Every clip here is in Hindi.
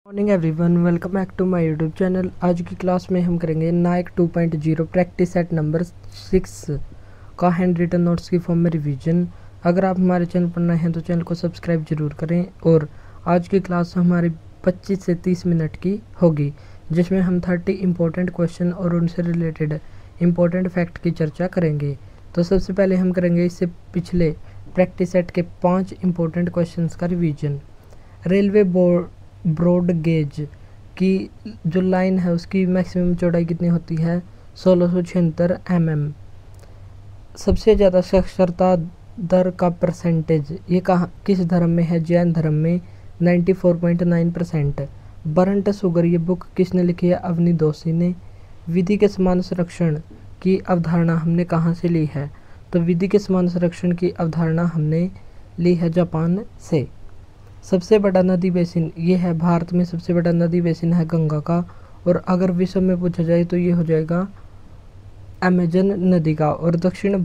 Morning everyone, welcome back to my YouTube channel. आज की क्लास में हम करेंगे नाइक 2.0 प्रैक्टिस सेट नंबर 6 का हैंड रिटन नोट्स की फॉर्म में रिवीजन। अगर आप हमारे चैनल पर नए हैं तो चैनल को सब्सक्राइब जरूर करें। और आज की क्लास हमारी 25 से 30 मिनट की होगी, जिसमें हम 30 इम्पोर्टेंट क्वेश्चन और उनसे रिलेटेड इम्पोर्टेंट फैक्ट की चर्चा करेंगे। तो सबसे पहले हम करेंगे इससे पिछले प्रैक्टिस सेट के 5 इम्पोर्टेंट क्वेश्चन का रिविजन। रेलवे ब्रॉड गेज की जो लाइन है उसकी मैक्सिमम चौड़ाई कितनी होती है? 1676 mm। सबसे ज़्यादा साक्षरता दर का परसेंटेज ये कहाँ किस धर्म में है? जैन धर्म में 94.9%। बरंट सुगर ये बुक किसने लिखी है? अवनी दोषी ने। विधि के समान संरक्षण की अवधारणा हमने कहाँ से ली है? तो विधि के समान संरक्षण की अवधारणा हमने ली है जापान से। सबसे बड़ा नदी बेसिन ये है भारत में सबसे बड़ा नदी बेसिन है गंगा का। और अगर विश्व में पूछा जाए तो ये हो जाएगा अमेजन नदी का। और दक्षिण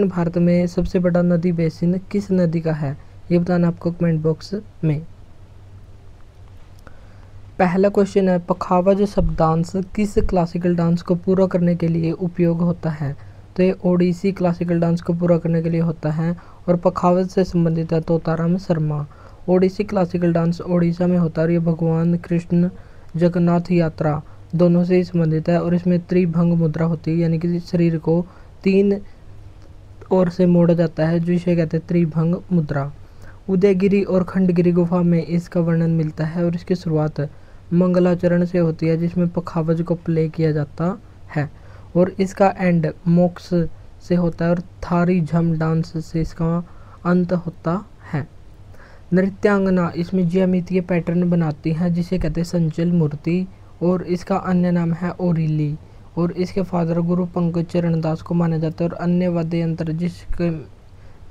भारत में सबसे बड़ा नदी बेसिन किस नदी का है? ये बताना आपको कमेंट बॉक्स में। पहला क्वेश्चन है, पखावज शब्दांश किस क्लासिकल डांस को पूरा करने के लिए उपयोग होता है? तो ये ओडिसी क्लासिकल डांस को पूरा करने के लिए होता है। और पखावज से संबंधित है तोताराम शर्मा। ओडिसी क्लासिकल डांस ओडिशा में होता है और ये भगवान कृष्ण जगन्नाथ यात्रा दोनों से ही संबंधित है। और इसमें त्रिभंग मुद्रा होती है, यानी कि शरीर को 3 ओर से मोड़ा जाता है, जो इसे कहते हैं त्रिभंग मुद्रा। उदयगिरी और खंडगिरी गुफा में इसका वर्णन मिलता है। और इसकी शुरुआत मंगलाचरण से होती है, जिसमें पखावज को प्ले किया जाता है। और इसका एंड मोक्ष से होता है और थारी झम डांस से इसका अंत होता है। नृत्यांगना इसमें ज्यामितीय पैटर्न बनाती हैं, जिसे कहते हैं संचल मूर्ति। और इसका अन्य नाम है ओरिली। और इसके फादर गुरु पंकज चरण दास को माना जाता है। और अन्य वाद्य यंत्र जिसके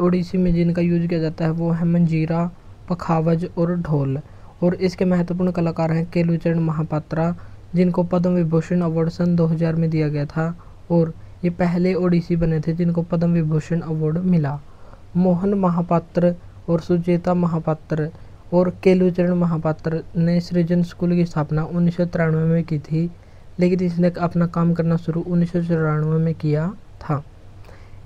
ओडिसी में जिनका यूज किया जाता है वो है मंजीरा, पखावज और ढोल। और इसके महत्वपूर्ण कलाकार हैं केलुचरण महापात्रा, जिनको पद्म विभूषण अवार्ड सन 2000 में दिया गया था। और ये पहले ओडिसी बने थे जिनको पद्म विभूषण अवार्ड मिला। मोहन महापात्र और सुचेता महापात्र और केलुचरण महापात्र ने सृजन स्कूल की स्थापना 1993 में की थी, लेकिन इसने अपना काम करना शुरू 1994 में किया था।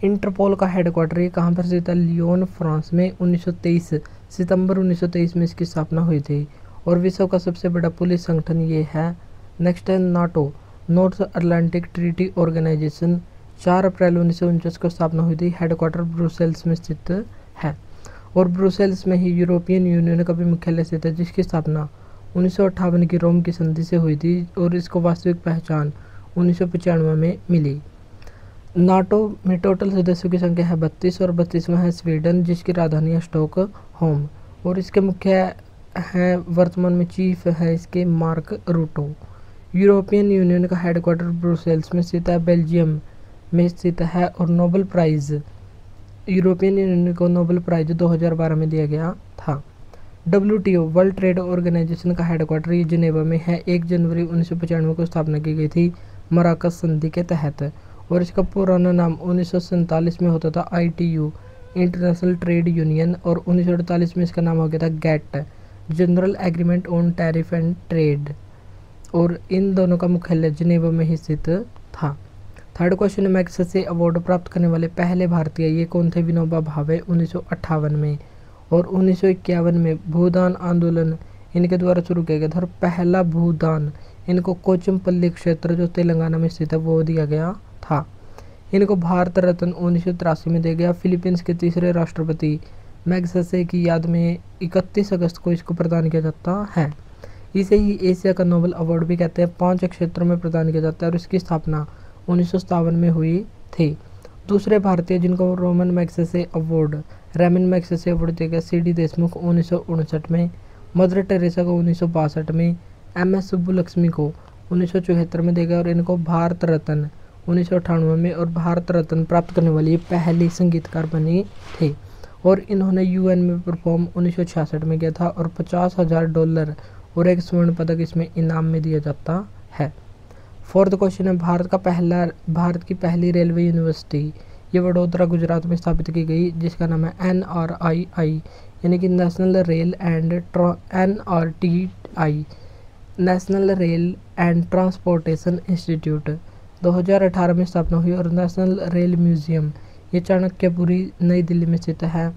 इंटरपोल का हेडक्वार्टर ये कहाँ पर स्थित है? लियोन, फ्रांस में। 1923 सितंबर 1923 में इसकी स्थापना हुई थी। और विश्व का सबसे बड़ा पुलिस संगठन ये है। नेक्स्ट है NATO, North Atlantic Treaty Organization. 4 अप्रैल 1949 को स्थापना हुई थी। हेडक्वार्टर ब्रुसेल्स में स्थित है। और ब्रुसेल्स में ही यूरोपियन यूनियन का भी मुख्यालय स्थित है, जिसकी स्थापना 1958 की रोम की संधि से हुई थी। और इसको वास्तविक पहचान 1995 में मिली। नाटो में टोटल सदस्यों की संख्या है 32 और 32वां है स्वीडन, जिसकी राजधानी है स्टॉकहोम। और इसके मुख्य हैं वर्तमान में चीफ है इसके मार्क रूटो। यूरोपियन यूनियन का हेडक्वार्टर ब्रुसेल्स में स्थित है, बेल्जियम में स्थित है। और नोबेल प्राइज़ यूरोपियन यूनियन को नोबेल प्राइज़ 2012 में दिया गया था। WTO वर्ल्ड ट्रेड ऑर्गेनाइजेशन का हेडक्वार्टर ये जिनेवा में है। 1 जनवरी 1995 को स्थापना की गई थी मराकस संधि के तहत। और इसका पुराना नाम 1947 में होता था ITU इंटरनेशनल ट्रेड यूनियन। और 1948 में इसका नाम हो गया था GATT general agreement on tariff and trade. और इन दोनों का मुख्यालय जिनेवा में ही स्थित था। थर्ड क्वेश्चन, मैग्सेसे अवार्ड प्राप्त करने वाले पहले भारतीय ये कौन थे? विनोबा भावे 1958 में। और 1951 में भूदान आंदोलन इनके द्वारा शुरू किया गया था। और पहला भूदान इनको कोचमपल्ली क्षेत्र जो तेलंगाना में स्थित है वो दिया गया था। इनको भारत रत्न 1983 में दिया गया। फिलीपींस के तीसरे राष्ट्रपति मैग्सेसे की याद में 31 अगस्त को इसको प्रदान किया जाता है। इसे ही एशिया का नोबेल अवार्ड भी कहते हैं। 5 क्षेत्रों में प्रदान किया जाता है। और इसकी स्थापना 1957 में हुई थी। दूसरे भारतीय जिनको Ramon Magsaysay award Ramon Magsaysay award दिया गया, CD देशमुख 1959 में, मदर टेरेसा को 1962 में, MS सुब्बुलक्ष्मी को 1974 में दिया गया। और इनको भारत रत्न 1998 में और भारत रत्न प्राप्त करने वाली पहली संगीतकार बनी थी। और इन्होंने UN में परफॉर्म 1966 में किया था। और $50,000 और 1 स्वर्ण पदक इसमें इनाम में दिया जाता है। फोर्थ क्वेश्चन है, भारत की पहली रेलवे यूनिवर्सिटी ये वडोदरा गुजरात में स्थापित की गई, जिसका नाम है NRII यानी कि national rail and NRTI, national rail and transportation institute 2018 में स्थापना हुई। और नेशनल रेल म्यूजियम ये चाणक्यपुरी नई दिल्ली में स्थित है।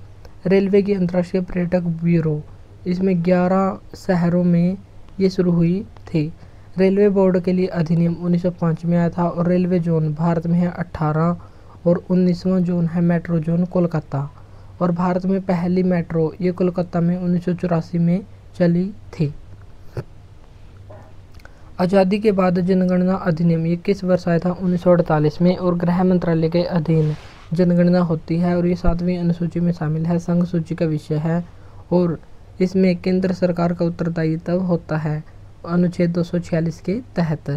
रेलवे की अंतर्राष्ट्रीय पर्यटक ब्यूरो, इसमें 11 शहरों में ये शुरू हुई थी। रेलवे बोर्ड के लिए अधिनियम 1905 में आया था। और रेलवे जोन भारत में है 18 और 19वां जोन है मेट्रो जोन कोलकाता। और भारत में पहली मेट्रो ये कोलकाता में 1984 में चली थी। आज़ादी के बाद जनगणना अधिनियम ये किस वर्ष आया था? 1948 में। और गृह मंत्रालय के अधीन जनगणना होती है और ये 7वीं अनुसूची में शामिल है, संघ सूची का विषय है। और इसमें केंद्र सरकार का उत्तरदायित्व होता है अनुच्छेद 246 के तहत।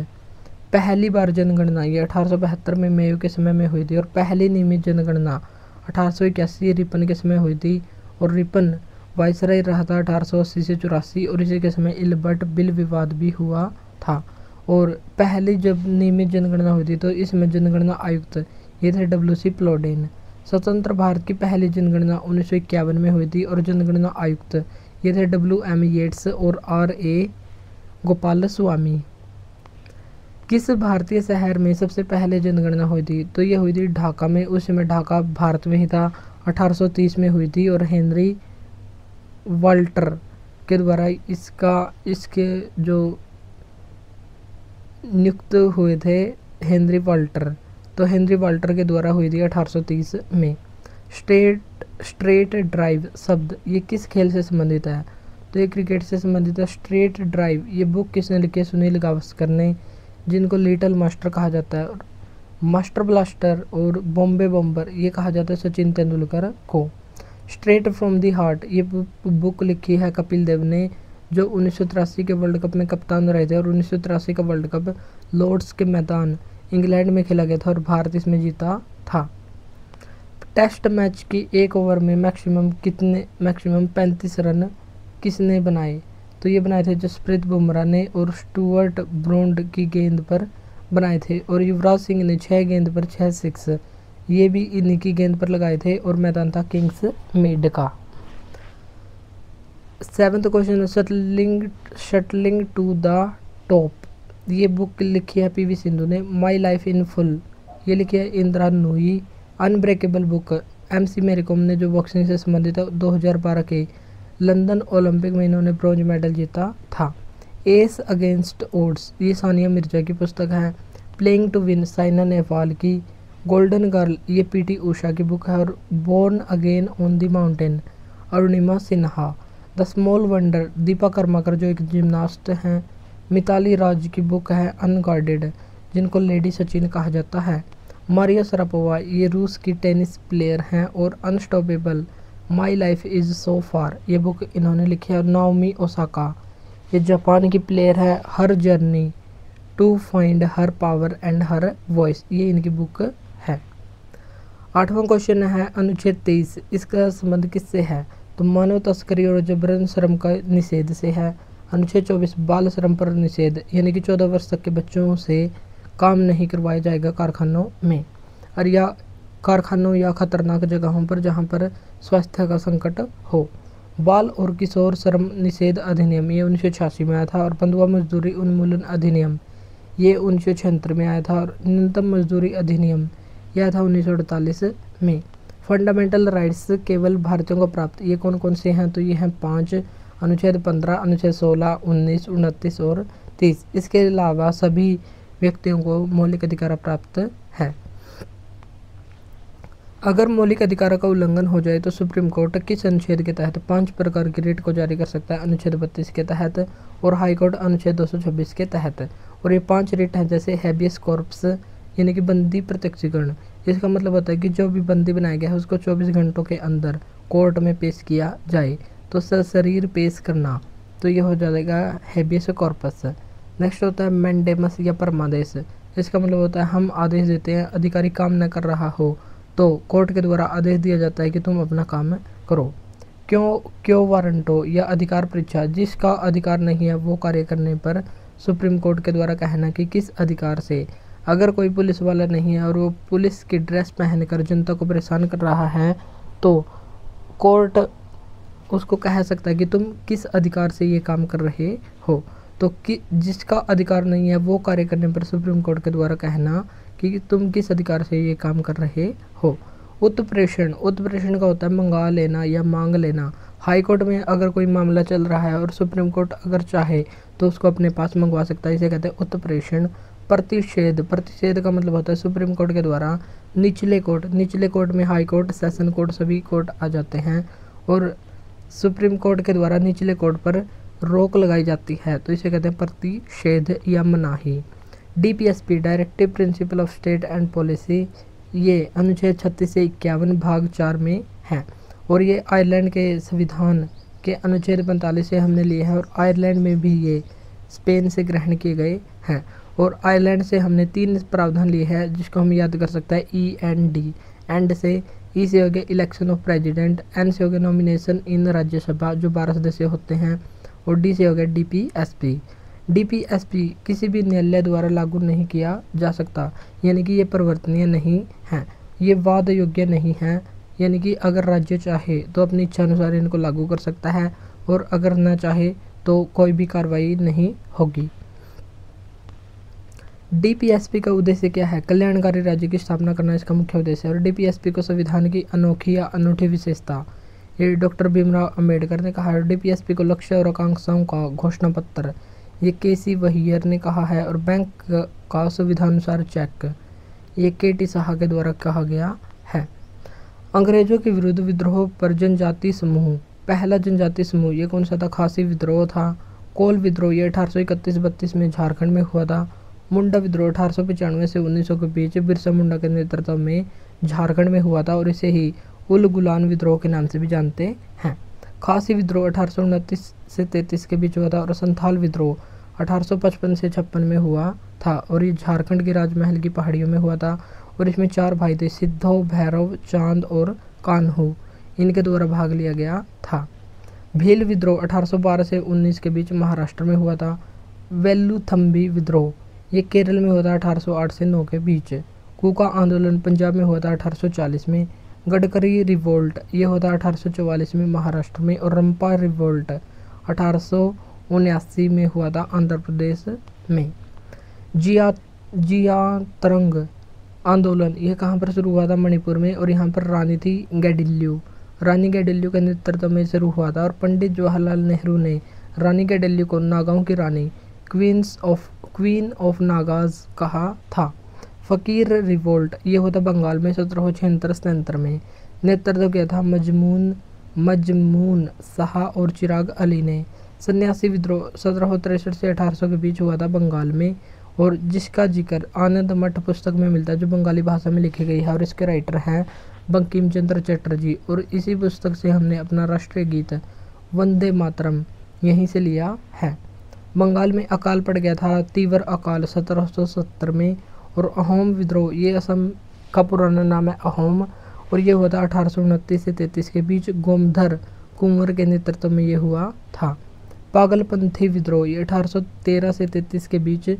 पहली बार जनगणना ये 1872 में मेयो के समय में हुई थी। और पहली नियमित जनगणना 1881 रिपन के समय हुई थी। और रिपन वायसराय रहा था 1880 से 84। और इसी के समय इल्बर्ट बिल विवाद भी हुआ था। और पहली जब नियमित जनगणना हुई थी तो इसमें जनगणना आयुक्त ये थे WC प्लोडेन। स्वतंत्र भारत की पहली जनगणना 1951 में हुई थी। और जनगणना आयुक्त ये थे WM येट्स और RA गोपाल स्वामी। किस भारतीय शहर में सबसे पहले जनगणना हुई थी? तो ये हुई थी ढाका में। उस समय ढाका भारत में ही था, 1830 में हुई थी। और हेनरी वाल्टर के द्वारा इसके जो नियुक्त हुए थे हेनरी वाल्टर, तो हेनरी वाल्टर के द्वारा हुई थी 1830 में। स्ट्रेट ड्राइव शब्द ये किस खेल से संबंधित है? तो ये क्रिकेट से संबंधित है। स्ट्रेट ड्राइव ये बुक किसने लिखी है? सुनील गावस्कर ने, जिनको लिटिल मास्टर कहा जाता है। मास्टर ब्लास्टर और बॉम्बे बम्बर ये कहा जाता है सचिन तेंदुलकर को। स्ट्रेट फ्रॉम द हार्ट ये बुक लिखी है कपिल देव ने, जो 1983 के वर्ल्ड कप में कप्तान रहे थे। और 1983 का वर्ल्ड कप लॉर्ड्स के मैदान इंग्लैंड में खेला गया था और भारत इसमें जीता था। टेस्ट मैच की एक ओवर में मैक्सिमम 35 रन किसने बनाए? तो ये बनाए थे जसप्रीत बुमराह ने और स्टुअर्ट ब्रॉड की गेंद पर बनाए थे। और युवराज सिंह ने 6 गेंद पर 6 सिक्स ये भी इन्हीं की गेंद पर लगाए थे। और मैदान था किंग्स मेड का। 7th question, shuttling to the top ये बुक लिखी है PV सिंधु ने। माई लाइफ इन फुल ये लिखी है Indira Nooyi. Unbreakable book MC Mary Kom ने, जो बॉक्सिंग से संबंधित है। 2012 के लंदन ओलंपिक में इन्होंने ब्रॉन्ज मेडल जीता था। एस अगेंस्ट ओड्स ये सानिया मिर्जा की पुस्तक है। Playing to win Saina Nehwal की। गोल्डन गर्ल ये PT उषा की बुक है। और born again on the mountain Arunima Sinha. The small wonder Dipa Karmakar जो एक जिम्नास्ट हैं। मिताली राज की बुक है अनगार्डेड, जिनको लेडी सचिन कहा जाता है। मारिया शरापोवा ये रूस की टेनिस प्लेयर हैं। और unstoppable my life is so far ये बुक इन्होंने लिखी है। नाओमी ओसाका ये जापान की प्लेयर है। Her journey to find her power and her voice ये इनकी बुक है। 8वां क्वेश्चन है अनुच्छेद 23 इसका संबंध किससे है? तो मानव तस्करी और जबरन श्रम का निषेध से है। अनुच्छेद 24 बाल श्रम पर निषेध, यानी कि 14 वर्ष तक के बच्चों से काम नहीं करवाया जाएगा कारखानों में और या कारखानों या खतरनाक जगहों पर जहां पर स्वास्थ्य का संकट हो। बाल और किशोर श्रम निषेध अधिनियम ये 1986 में आया था। और बंधुआ मजदूरी उन्मूलन अधिनियम ये 1976 में आया था। और न्यूनतम मजदूरी अधिनियम यह था 1948 में। फंडामेंटल राइट्स केवल भारतीयों को प्राप्त ये कौन कौन से हैं? तो ये हैं 5 अनुच्छेद 15, अनुच्छेद 16, 19, 29 और 30। इसके अलावा सभी व्यक्तियों को मौलिक अधिकार प्राप्त है। अगर मौलिक अधिकारों का उल्लंघन हो जाए तो सुप्रीम कोर्ट किस अनुच्छेद के तहत 5 प्रकार की रिट को जारी कर सकता है? अनुच्छेद 32 के तहत और हाई कोर्ट अनुच्छेद 226 के तहत। और ये 5 रिट हैं, जैसे हैबियस कॉर्पस यानी कि बंदी प्रत्यक्षीकरण। इसका मतलब होता है कि जो भी बंदी बनाया गया है उसको 24 घंटों के अंदर कोर्ट में पेश किया जाए। तो सशरीर पेश करना, तो ये हो जाएगा हैबियस कॉर्पस। नेक्स्ट होता है मैंडेमस या परमादेश। इसका मतलब होता है हम आदेश देते हैं, अधिकारी काम न कर रहा हो तो कोर्ट के द्वारा आदेश दिया जाता है कि तुम अपना काम करो। क्यों वारंटो या अधिकार परीक्षा, जिसका अधिकार नहीं है वो कार्य करने पर सुप्रीम कोर्ट के द्वारा कहना कि किस अधिकार से। अगर कोई पुलिस वाला नहीं है और वो पुलिस की ड्रेस पहनकर जनता को परेशान कर रहा है तो कोर्ट उसको कह सकता है कि तुम किस अधिकार से ये काम कर रहे हो। तो कि जिसका अधिकार नहीं है वो कार्य करने पर सुप्रीम कोर्ट के द्वारा कहना कि तुम किस अधिकार से ये काम कर रहे हो। उत्प्रेषण का होता है मंगा लेना या मांग लेना। हाई कोर्ट में अगर कोई मामला चल रहा है और सुप्रीम कोर्ट अगर चाहे तो उसको अपने पास मंगवा सकता है, इसे कहते हैं उत्प्रेषण। प्रतिषेध का मतलब होता है सुप्रीम कोर्ट के द्वारा निचले कोर्ट में हाई कोर्ट, सेशन कोर्ट सभी कोर्ट आ जाते हैं और सुप्रीम कोर्ट के द्वारा निचले कोर्ट पर रोक लगाई जाती है, तो इसे कहते हैं प्रतिषेध या मनाही। DPSP directive principle of state and policy, ये अनुच्छेद 36 से 51 भाग 4 में है और ये आयरलैंड के संविधान के अनुच्छेद 45 से हमने लिए हैं और आयरलैंड में भी ये स्पेन से ग्रहण किए गए हैं। और आयरलैंड से हमने 3 प्रावधान लिए हैं जिसको हम याद कर सकते हैं END। एंड से ई से हो गया इलेक्शन ऑफ प्रेसिडेंट, एन से हो गया नॉमिनेशन इन राज्यसभा जो 12 सदस्य होते हैं और डी से हो गया DPSP किसी भी न्यायालय द्वारा लागू नहीं किया जा सकता, यानी कि ये परिवर्तनीय नहीं है, ये वाद योग्य नहीं है, यानी कि अगर राज्य चाहे तो अपनी इच्छा अनुसार इनको लागू कर सकता है और अगर न चाहे तो कोई भी कार्रवाई नहीं होगी। DPSP का उद्देश्य क्या है? कल्याणकारी राज्य की स्थापना करना इसका मुख्य उद्देश्य है। और DPSP को संविधान की अनोखी या अनूठी विशेषता, ये डॉक्टर भीमराव अंबेडकर ने कहा है। DPSP को लक्ष्य और आकांक्षाओं का घोषणा पत्र, ये KC वहीयर ने कहा है। और बैंक का संविधानुसार चेक, ये KT साहा के द्वारा कहा गया है। अंग्रेजों के विरुद्ध विद्रोह पर जनजाति समूह, पहला जनजाति समूह ये कौन सा था? खासी विद्रोह था। कोल विद्रोह ये 1831-32 में झारखंड में हुआ था। मुंडा विद्रोह 1895 से 1900 के बीच बिरसा मुंडा के नेतृत्व में झारखंड में हुआ था और इसे ही उल गुलान विद्रोह के नाम से भी जानते हैं। खासी विद्रोह 1829 से 33 के बीच हुआ था और संथाल विद्रोह 1855 से 56 में हुआ था और ये झारखंड के राजमहल की पहाड़ियों में हुआ था और इसमें 4 भाई थे, सिद्धो, भैरव, चांद और कान्हू, इनके द्वारा भाग लिया गया था। भील विद्रोह 1812 से 19 के बीच महाराष्ट्र में हुआ था। वेल्लुथम्बी विद्रोह ये केरल में हुआ था 1808 से 9 के बीच। कूका आंदोलन पंजाब में हुआ था 1840 में। गडकरी रिवोल्ट ये होता 1844 में महाराष्ट्र में। और रंपा रिवोल्ट 1879 में हुआ था आंध्र प्रदेश में। जिया तरंग आंदोलन ये कहाँ पर शुरू हुआ था? मणिपुर में। और यहाँ पर रानी थी रानी गैडिल्यू के नेतृत्व में शुरू हुआ था। और पंडित जवाहरलाल नेहरू ने रानी गैडिल्यू को नागाओं की रानी, क्वीन ऑफ नागाज कहा था। फकीर रिवोल्ट ये होता बंगाल में 1776-77 में। नेतृत्व किया था मजमून शाह और चिराग अली ने। सन्यासी विद्रोह 1763 से 1800 के बीच हुआ था बंगाल में और जिसका जिक्र आनंद मठ पुस्तक में मिलता है जो बंगाली भाषा में लिखी गई है और इसके राइटर हैं बंकिम चंद्र चटर्जी। और इसी पुस्तक से हमने अपना राष्ट्रीय गीत वंदे मातरम यहीं से लिया है। बंगाल में अकाल पड़ गया था, तीव्र अकाल 1770 में। और अहोम विद्रोह ये असम का पुराना नाम है अहोम और ये हुआ था 1829 से 33 के बीच। गोमधर कुंवर के नेतृत्व में ये हुआ था। पागलपंथी विद्रोह ये 1813 से 33 के बीच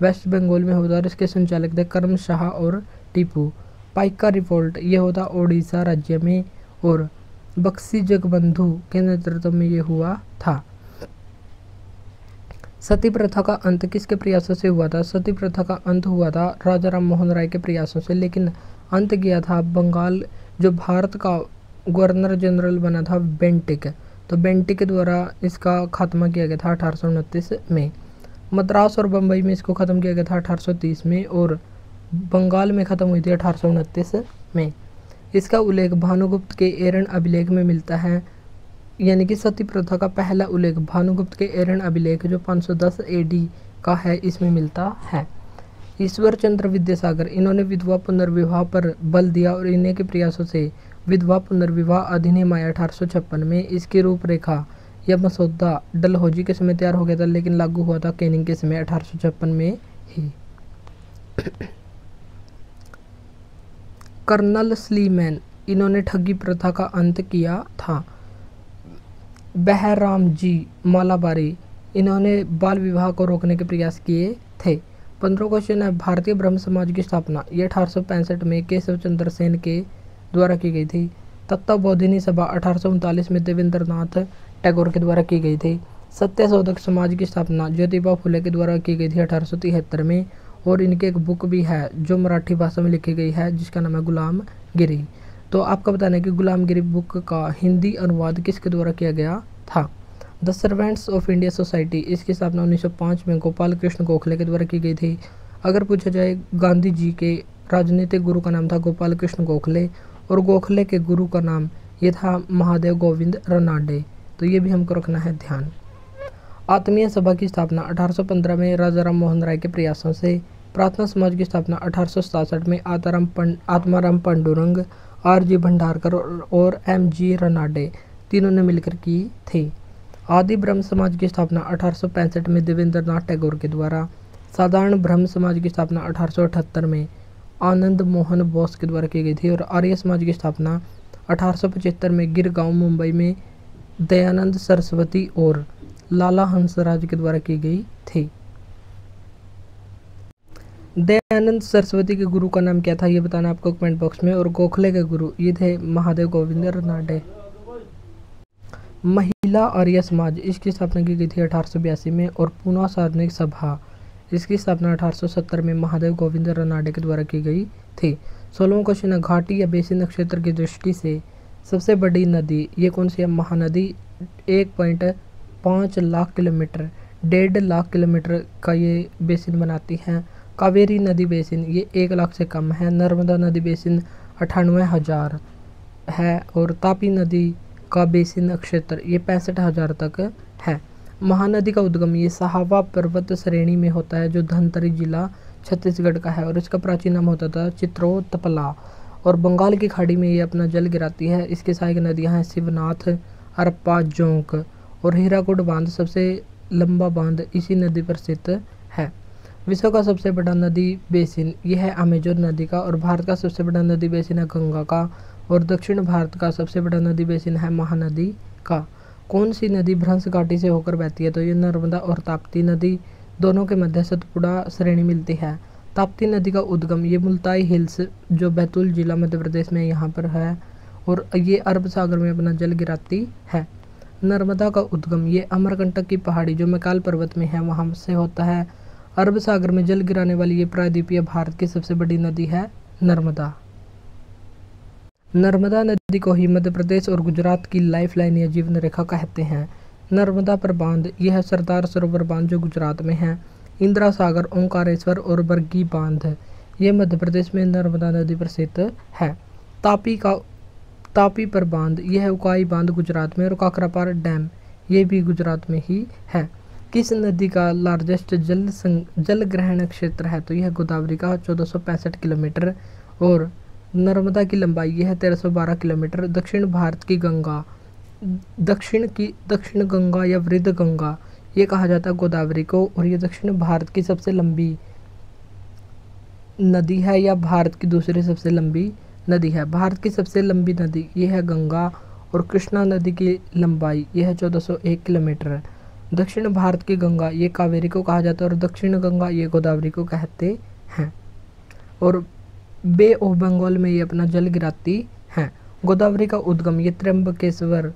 वेस्ट बंगाल में होता और इसके संचालक थे करम शाह और टीपू। पाइका रिवोल्ट ये होता ओडिशा राज्य में और बक्सी जगबंधु के नेतृत्व में ये हुआ था। सती प्रथा का अंत किसके प्रयासों से हुआ था? सती प्रथा का अंत हुआ था राजा राम मोहन राय के प्रयासों से, लेकिन अंत किया था बंगाल जो भारत का गवर्नर जनरल बना था बेंटिक, तो बेंटिक के द्वारा इसका खात्मा किया गया था 1829 में। मद्रास और बम्बई में इसको ख़त्म किया गया था 1830 में और बंगाल में ख़त्म हुई थी 1829 में। इसका उल्लेख भानुगुप्त के एरन अभिलेख में मिलता है, यानी कि सती प्रथा का पहला उल्लेख भानुगुप्त के एरन अभिलेख जो 510 AD का है इसमें मिलता है। ईश्वर चंद्र विद्यासागर इन्होंने विधवा पुनर्विवाह पर बल दिया और इन्हीं के प्रयासों से विधवा पुनर्विवाह अधिनियम आया 1856 में। इसकी रूपरेखा या मसौदा डलहौजी के समय तैयार हो गया था लेकिन लागू हुआ था कैनिंग के समय 1856 में ही। कर्नल स्लीमैन इन्होंने ठगी प्रथा का अंत किया था। बहराम जी मालाबारी इन्होंने बाल विवाह को रोकने के प्रयास किए थे। 15 क्वेश्चन है। भारतीय ब्रह्म समाज की स्थापना ये 1865 में केशव चंद्र सेन के द्वारा की गई थी। तत्वबोधिनी सभा 1839 में देवेंद्रनाथ टैगोर के द्वारा की गई थी। सत्यशोधक समाज की स्थापना ज्योतिबा फुले के द्वारा की गई थी 1873 में। और इनकी एक बुक भी है जो मराठी भाषा में लिखी गई है जिसका नाम है गुलामगिरी। तो आपको बताना है कि गुलामगिरी बुक का हिंदी अनुवाद किसके द्वारा किया गया था। The servants of India society, इसकी स्थापना 1905 में गोपाल कृष्ण गोखले के द्वारा की गई थी। अगर पूछा जाए गांधी जी के राजनीतिक गुरु का नाम था गोपाल कृष्ण गोखले और गोखले के गुरु का नाम ये था महादेव गोविंद रनाडे, तो ये भी हमको रखना है ध्यान। आत्मीय सभा की स्थापना 1815 में राजा राम मोहन राय के प्रयासों से। प्रार्थना समाज की स्थापना 1867 में आत्माराम पांडुरंग, आर.जी. भंडारकर और एम.जी. रनाडे तीनों ने मिलकर की थी। आदि ब्रह्म समाज की स्थापना 1865 में देवेंद्रनाथ टैगोर के द्वारा। साधारण ब्रह्म समाज की स्थापना 1878 में आनंद मोहन बोस के द्वारा की गई थी। और आर्य समाज की स्थापना 1875 में गिरगांव मुंबई में दयानंद सरस्वती और लाला हंसराज के द्वारा की गई थी। दयानंद सरस्वती के गुरु का नाम क्या था ये बताना आपको कमेंट बॉक्स में। और गोखले के गुरु ये थे महादेव गोविंद रनाडे। महिला आर्य समाज, इसकी स्थापना की गई थी 1882 में। और पूना सार्वजनिक सभा, इसकी स्थापना 1870 में महादेव गोविंद रनाडे के द्वारा की गई थी। 16वां क्वेश्चन है, घाटी या बेसिन क्षेत्र की दृष्टि से सबसे बड़ी नदी ये कौन सी है। महानदी 1.5 लाख किलोमीटर, 1.5 लाख किलोमीटर का ये बेसिन बनाती है। कावेरी नदी बेसिन ये 1 लाख से कम है। नर्मदा नदी बेसिन 98,000 है। और तापी नदी का बेसिन क्षेत्र ये 65,000 तक है। महानदी का उद्गम ये सहावा पर्वत श्रेणी में होता है जो धनतरी जिला छत्तीसगढ़ का है। और इसका प्राचीन नाम होता था चित्रोतपला। और बंगाल की खाड़ी में ये अपना जल गिराती है। इसकी सहायक नदियां हैं शिवनाथ, अरप्पा, जोंक और हीराकुड बांध सबसे लंबा बांध इसी नदी पर स्थित है। विश्व का सबसे बड़ा नदी बेसिन यह है अमेजन नदी का। और भारत का सबसे बड़ा नदी बेसिन है गंगा का। और दक्षिण भारत का सबसे बड़ा नदी बेसिन है महानदी का। कौन सी नदी भ्रंश घाटी से होकर बहती है तो ये नर्मदा और ताप्ती नदी, दोनों के मध्य सतपुड़ा श्रेणी मिलती है। ताप्ती नदी का उद्गम ये मुल्ताई हिल्स जो बैतूल जिला मध्य प्रदेश में यहाँ पर है। और ये अरब सागर में अपना जल गिराती है। नर्मदा का उद्गम ये अमरकंटक की पहाड़ी जो मैकाल पर्वत में है वहाँ से होता है। अरब सागर में जल गिराने वाली ये प्रायद्वीपीय भारत की सबसे बड़ी नदी है नर्मदा। नर्मदा नदी को ही मध्य प्रदेश और गुजरात की लाइफलाइन या जीवन रेखा कहते हैं। नर्मदा पर बांध यह है सरदार सरोवर बांध जो गुजरात में है। इंदिरा सागर, ओंकारेश्वर और बरगी बांध ये मध्य प्रदेश में नर्मदा नदी पर स्थित है। तापी पर बांध यह है उकाई बांध गुजरात में। और काकरापार डैम ये भी गुजरात में ही है। किस नदी का लार्जेस्ट जल ग्रहण क्षेत्र है तो यह गोदावरी का 1465 किलोमीटर। और नर्मदा की लंबाई यह है 1312 किलोमीटर। दक्षिण भारत की गंगा, दक्षिण गंगा या वृद्ध गंगा ये कहा जाता है गोदावरी को। और ये दक्षिण भारत की सबसे लंबी नदी है या भारत की दूसरी सबसे लंबी नदी है। भारत की सबसे लंबी नदी ये है गंगा। और कृष्णा नदी की लंबाई यह है 1401 किलोमीटर। दक्षिण भारत की गंगा ये कावेरी को कहा जाता है। और दक्षिण गंगा ये गोदावरी को कहते हैं। और बे ऑफ बंगाल में ये अपना जल गिराती हैं। गोदावरी का उद्गम ये त्र्यंबकेश्वर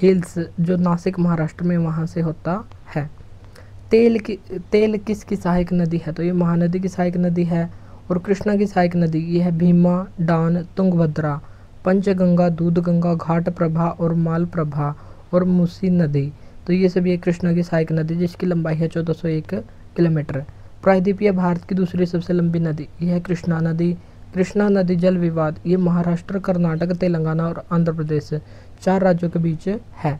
हिल्स जो नासिक महाराष्ट्र में वहाँ से होता है। तेल किसकी सहायक नदी है तो ये महानदी की सहायक नदी है। और कृष्णा की सहायक नदी ये है भीमा, डान, तुंगभद्रा, पंचगंगा, दूधगंगा, घाट प्रभा और माल प्रभा और मूसी नदी। तो ये सभी कृष्णा की सहायक नदी जिसकी लंबाई है 1401 किलोमीटर। प्रायद्वीपीय भारत की दूसरी सबसे लंबी नदी यह है कृष्णा नदी। कृष्णा नदी जल विवाद ये महाराष्ट्र, कर्नाटक, तेलंगाना और आंध्र प्रदेश 4 राज्यों के बीच है।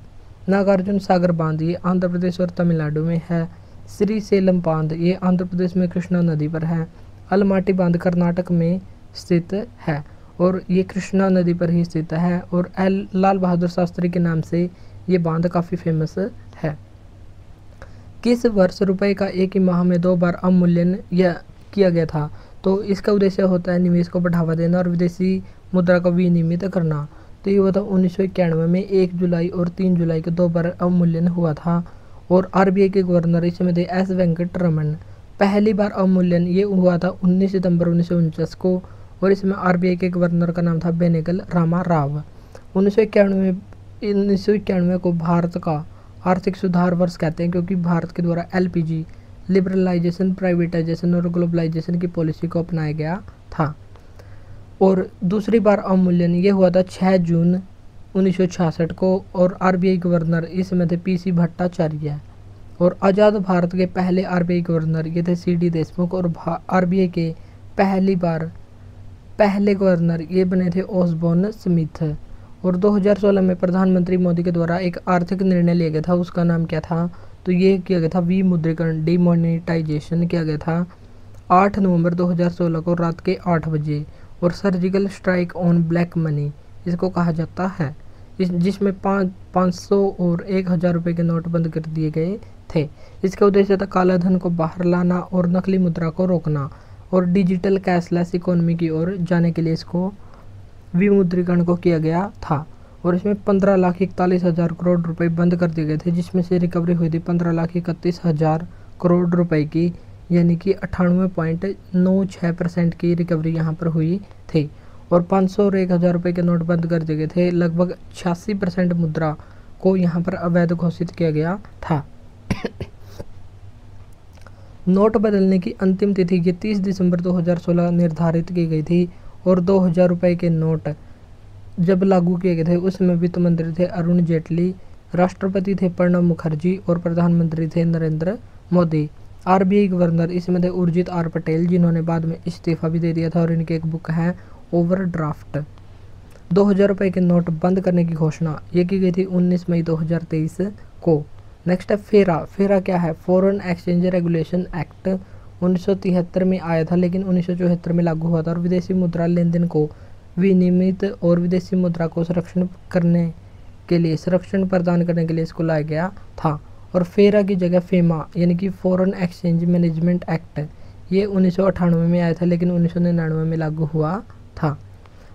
नागार्जुन सागर बांध ये आंध्र प्रदेश और तमिलनाडु में है। श्रीसेलम बांध ये आंध्र प्रदेश में कृष्णा नदी पर है। अलमाटी बांध कर्नाटक में स्थित है और ये कृष्णा नदी पर ही स्थित है। और लाल बहादुर शास्त्री के नाम से ये बांध काफ़ी फेमस है। किस वर्ष रुपए का एक ही माह में 2 बार अवमूल्यन किया गया था तो इसका उद्देश्य होता है निवेश को बढ़ावा देना और विदेशी मुद्रा को विनियमित करना। तो ये हुआ था 1991 में 1 जुलाई और 3 जुलाई को 2 बार अवमूल्यन हुआ था। और आरबीआई के गवर्नर इस समय थे एस वेंकटरमन। पहली बार अवमूल्यन ये हुआ था 19 सितंबर 1949 को और इसमें आरबीआई के गवर्नर का नाम था बेनेगल रामा राव। 1991 को भारत का आर्थिक सुधार वर्ष कहते हैं, क्योंकि भारत के द्वारा एलपीजी लिबरलाइजेशन, प्राइवेटाइजेशन और ग्लोबलाइजेशन की पॉलिसी को अपनाया गया था। और दूसरी बार अवमूल्यन ये हुआ था 6 जून 1966 को, और आरबीआई गवर्नर इस समय थे पीसी भट्टाचार्य। और आज़ाद भारत के पहले आरबीआई गवर्नर ये थे सीडी देशमुख, और आरबीआई के पहले गवर्नर ये बने थे ओसबोर्न स्मिथ। और 2016 में प्रधानमंत्री मोदी के द्वारा एक आर्थिक निर्णय लिया गया था, उसका नाम क्या था? तो ये किया गया था विमुद्रीकरण, डिमोनेटाइजेशन किया गया था 8 नवंबर 2016 को रात के 8 बजे। और surgical strike on black money इसको कहा जाता है, जिसमें 500 और 1000 रुपये के नोट बंद कर दिए गए थे। इसका उद्देश्य था काला धन को बाहर लाना और नकली मुद्रा को रोकना और डिजिटल कैशलेस इकोनॉमी की ओर जाने के लिए इसको विमुद्रीकरण को किया गया था। और इसमें 15,41,000 करोड़ रुपए बंद कर दिए गए थे, जिसमें से रिकवरी हुई थी 15,31,000 करोड़ रुपए की, यानी कि 98.96% की रिकवरी यहाँ पर हुई थी। और 500 और 1000 रुपये के नोट बंद कर दिए गए थे। लगभग 86% मुद्रा को यहाँ पर अवैध घोषित किया गया था। नोट बदलने की अंतिम तिथि ये 30 दिसंबर 2016 निर्धारित की गई थी। और 2000 रुपये के नोट जब लागू किए गए थे उसमें वित्त मंत्री थे अरुण जेटली, राष्ट्रपति थे प्रणब मुखर्जी और प्रधानमंत्री थे नरेंद्र मोदी। आरबीआई गवर्नर इसमें थे उर्जित आर पटेल, जिन्होंने बाद में इस्तीफा भी दे दिया था। और इनकी एक बुक है ओवरड्राफ्ट। 2000 रुपये के नोट बंद करने की घोषणा ये की गई थी 19 मई 2023 को। नेक्स्ट है फेरा क्या है? फॉरेन एक्सचेंज रेगुलेशन एक्ट 1973 में आया था, लेकिन 1974 में लागू हुआ था। और विदेशी मुद्रा लेन देन को विनियमित और विदेशी मुद्रा को संरक्षण प्रदान करने के लिए इसको लाया गया था। और फेरा की जगह फेमा यानी कि फॉरेन एक्सचेंज मैनेजमेंट एक्ट ये 1998 में आया था, लेकिन 1999 में लागू हुआ था।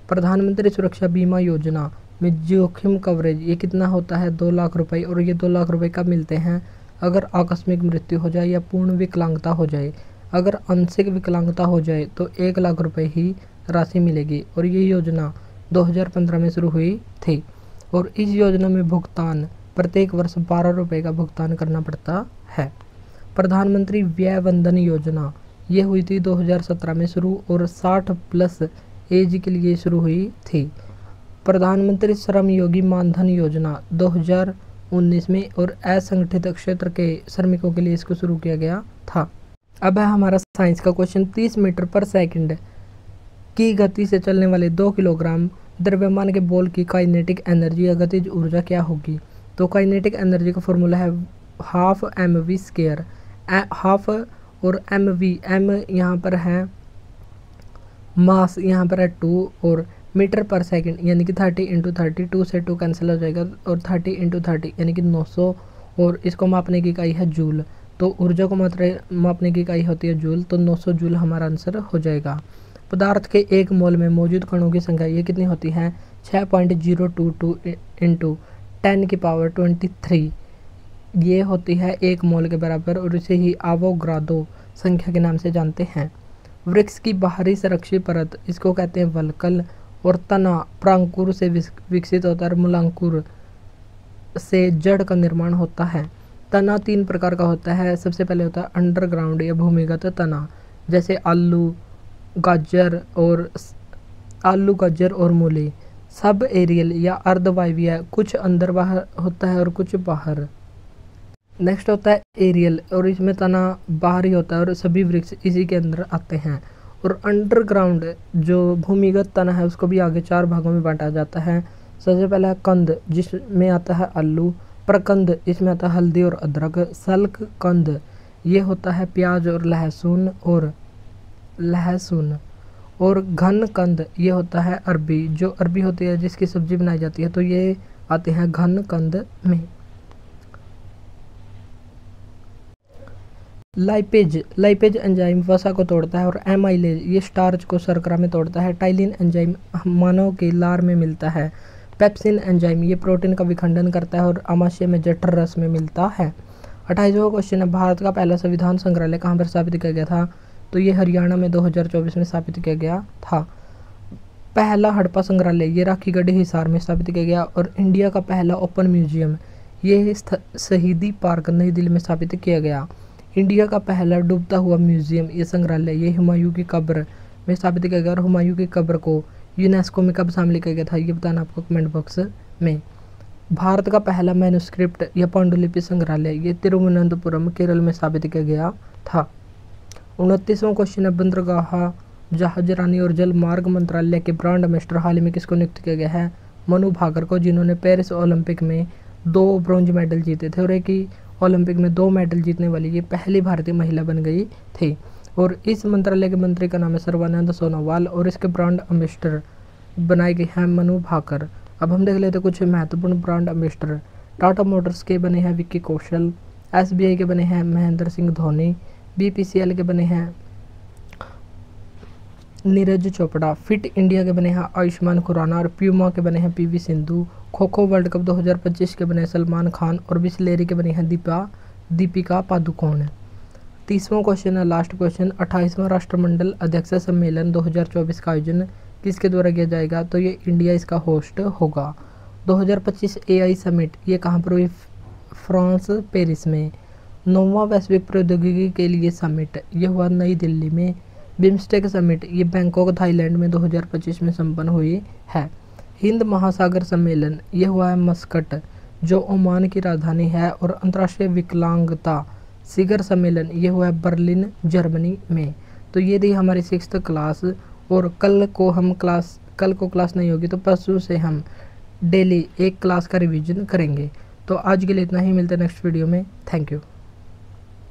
प्रधानमंत्री सुरक्षा बीमा योजना में जोखिम कवरेज ये कितना होता है? 2 लाख रुपए। और ये 2 लाख रुपए कब मिलते हैं? अगर आकस्मिक मृत्यु हो जाए या पूर्ण विकलांगता हो जाए। अगर आंशिक विकलांगता हो जाए तो 1 लाख रुपए ही राशि मिलेगी। और ये योजना 2015 में शुरू हुई थी। और इस योजना में भुगतान प्रत्येक वर्ष 12 रुपये का भुगतान करना पड़ता है। प्रधानमंत्री व्यय वंदन योजना ये हुई थी 2017 में शुरू, और 60+ एज के लिए शुरू हुई थी। प्रधानमंत्री श्रम योगी मानधन योजना 2019 में और असंगठित क्षेत्र के श्रमिकों के लिए इसको शुरू किया गया था। अब है हमारा साइंस का क्वेश्चन। 30 मीटर पर सेकंड की गति से चलने वाले 2 किलोग्राम द्रव्यमान के बॉल की काइनेटिक एनर्जी या गतिज ऊर्जा क्या होगी? तो काइनेटिक एनर्जी का फॉर्मूला है 12 mv²। हाफ और mv, m यहाँ पर है मास, यहाँ पर है 2, और मीटर पर सेकंड यानी कि 30 × 30, 2 से 2 कैंसिल हो जाएगा, और 30 × 30 यानी कि 900, और इसको मापने की इकाई है जूल। तो ऊर्जा को मापने की इकाई होती है जूल, तो 900 जूल हमारा आंसर हो जाएगा। पदार्थ के 1 मोल में मौजूद कणों की संख्या ये कितनी होती है? 6.022 × 10⁻23 ये होती है 1 मोल के बराबर, और इसे ही आवोगाद्रो संख्या के नाम से जानते हैं। वृक्ष की बाहरी संरक्षित परत इसको कहते हैं वल्कल, और तना प्रांकुर से विकसित होता है, मूलांकुर से जड़ का निर्माण होता है। तना 3 प्रकार का होता है। सबसे पहले होता है अंडरग्राउंड या भूमिगत तना, जैसे आलू, गाजर और मूली। सब एरियल या अर्धवायवीय, कुछ अंदर बाहर होता है और कुछ बाहर। नेक्स्ट होता है एरियल, और इसमें तना बाहरी होता है और सभी वृक्ष इसी के अंदर आते हैं। और अंडरग्राउंड जो भूमिगत तना है उसको भी आगे 4 भागों में बांटा जाता है। सबसे पहला है कंद, जिसमें आता है आलू। प्रकंद, इसमें आता है हल्दी और अदरक। सल्क कंद ये होता है प्याज और लहसुन। और घन कंद ये होता है अरबी, जो अरबी होती है जिसकी सब्जी बनाई जाती है, तो ये आते हैं घन कंद में। लाइपेज एंजाइम वसा को तोड़ता है, और एमाइलेज ये स्टार्च को शर्करा में तोड़ता है। टाइलिन एंजाइम मानव के लार में मिलता है। पेप्सिन एंजाइम ये प्रोटीन का विखंडन करता है और आमाशय में जठर रस में मिलता है। 28वां क्वेश्चन है, भारत का पहला संविधान संग्रहालय कहाँ पर स्थापित किया गया था? तो ये हरियाणा में 2024 में स्थापित किया गया था। पहला हड़प्पा संग्रहालय ये राखीगढ़ हिसार में स्थापित किया गया। और इंडिया का पहला ओपन म्यूजियम ये शहीदी पार्क नई दिल्ली में स्थापित किया गया। इंडिया का पहला डूबता हुआ म्यूजियम ये संग्रहालय ये हुमायूं की कब्र में स्थापित किया गया। और हुमायूं की कब्र को यूनेस्को में कब शामिल किया गया था ये बताना आपको कमेंट बॉक्स में। भारत का पहला मैन्युस्क्रिप्ट या पांडुलिपि संग्रहालय ये तिरुवनंतपुरम केरल में स्थापित किया गया था। 29वां क्वेश्चन है, बंदरगाह जहाज रानी और जल मार्ग मंत्रालय के ब्रांड एम्बेसडर हाल ही में किसको नियुक्त किया गया है? मनु भाकर को, जिन्होंने पेरिस ओलंपिक में 2 ब्रॉन्ज मेडल जीते थे और एक ही ओलंपिक में 2 मेडल जीतने वाली ये पहली भारतीय महिला बन गई थी। और इस मंत्रालय के मंत्री का नाम है सर्बानंद सोनोवाल और इसके ब्रांड एम्बेसडर बनाए गए हैं मनु भाकर। अब हम देख लेते हैं कुछ महत्वपूर्ण ब्रांड एम्बेसडर। टाटा मोटर्स के बने हैं विक्की कौशल, SBI के बने हैं महेंद्र सिंह धोनी, BPCL के बने हैं नीरज चोपड़ा, फिट इंडिया के बने हैं आयुष्मान खुराना और प्यूमा के बने हैं PV Sindhu, kho kho world cup 2025 के बने हैं सलमान खान और बिस्लेरी के बने हैं दीपिका पादुकोण। 30वां क्वेश्चन है, लास्ट क्वेश्चन। 28वां राष्ट्रमंडल अध्यक्ष सम्मेलन 2024 का आयोजन किसके द्वारा किया जाएगा? तो ये इंडिया इसका होस्ट होगा। 2025 AI समिट ये कहाँ पर हुई? फ्रांस पेरिस में। 9वां वैश्विक प्रौद्योगिकी के लिए समिट ये हुआ नई दिल्ली में। बिम्स्टेक समिट ये बैंकॉक थाईलैंड में 2025 में संपन्न हुई है। हिंद महासागर सम्मेलन ये हुआ है मस्कट जो ओमान की राजधानी है। और अंतर्राष्ट्रीय विकलांगता शिखर सम्मेलन ये हुआ है बर्लिन जर्मनी में। तो ये थी हमारी 6th क्लास। और कल को क्लास नहीं होगी तो परसों से हम डेली एक क्लास का रिवीजन करेंगे। तो आज के लिए इतना ही, मिलते हैं नेक्स्ट वीडियो में। Thank you.